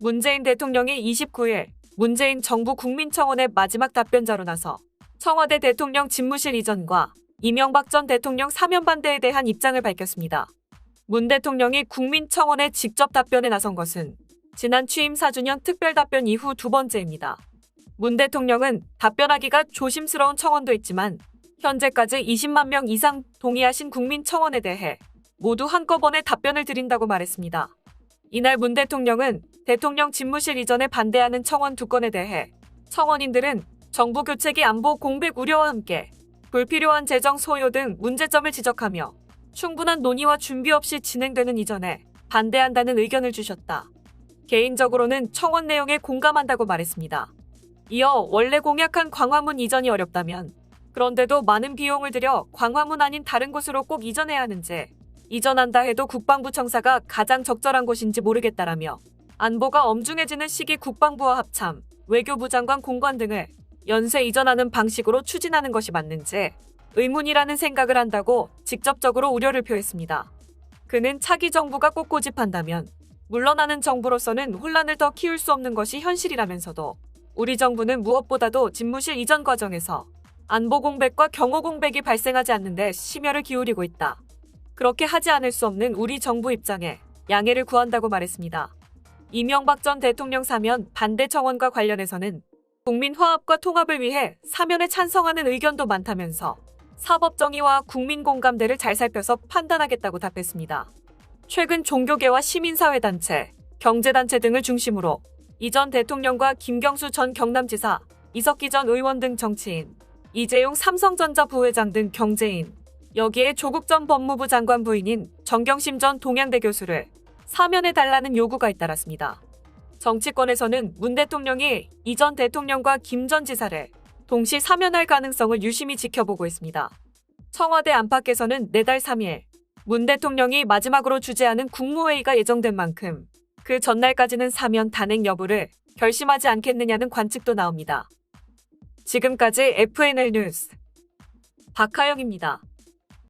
문재인 대통령이 29일 문재인 정부 국민청원의 마지막 답변자로 나서 청와대 대통령 집무실 이전과 이명박 전 대통령 사면 반대에 대한 입장을 밝혔습니다. 문 대통령이 국민청원에 직접 답변에 나선 것은 지난 취임 4주년 특별답변 이후 두 번째입니다. 문 대통령은 답변하기가 조심스러운 청원도 있지만 현재까지 20만 명 이상 동의하신 국민청원에 대해 모두 한꺼번에 답변을 드린다고 말했습니다. 이날 문 대통령은 대통령 집무실 이전에 반대하는 청원 두 건에 대해 청원인들은 정부 교체기 안보 공백 우려와 함께 불필요한 재정 소요 등 문제점을 지적하며 충분한 논의와 준비 없이 진행되는 이전에 반대한다는 의견을 주셨다. 개인적으로는 청원 내용에 공감한다고 말했습니다. 이어 원래 공약한 광화문 이전이 어렵다면 그런데도 많은 비용을 들여 광화문 아닌 다른 곳으로 꼭 이전해야 하는지 이전한다 해도 국방부 청사가 가장 적절한 곳인지 모르겠다라며 안보가 엄중해지는 시기 국방부와 합참, 외교부 장관 공관 등을 연쇄 이전하는 방식으로 추진하는 것이 맞는지 의문이라는 생각을 한다고 직접적으로 우려를 표했습니다. 그는 차기 정부가 꼭 고집한다면 물러나는 정부로서는 혼란을 더 키울 수 없는 것이 현실이라면서도 우리 정부는 무엇보다도 집무실 이전 과정에서 안보 공백과 경호 공백이 발생하지 않는 데 심혈을 기울이고 있다. 그렇게 하지 않을 수 없는 우리 정부 입장에 양해를 구한다고 말했습니다. 이명박 전 대통령 사면 반대 청원과 관련해서는 국민 화합과 통합을 위해 사면에 찬성하는 의견도 많다면서 사법 정의와 국민 공감대를 잘 살펴서 판단하겠다고 답했습니다. 최근 종교계와 시민사회단체, 경제단체 등을 중심으로 이 전 대통령과 김경수 전 경남지사, 이석기 전 의원 등 정치인, 이재용 삼성전자 부회장 등 경제인, 여기에 조국 전 법무부 장관 부인인 정경심 전 동양대 교수를 사면해달라는 요구가 잇따랐습니다. 정치권에서는 문 대통령이 이 전 대통령과 김 전 지사를 동시 사면할 가능성을 유심히 지켜보고 있습니다. 청와대 안팎에서는 내달 3일 문 대통령이 마지막으로 주재하는 국무회의가 예정된 만큼 그 전날까지는 사면 단행 여부를 결심하지 않겠느냐는 관측도 나옵니다. 지금까지 FNL 뉴스 박하영입니다.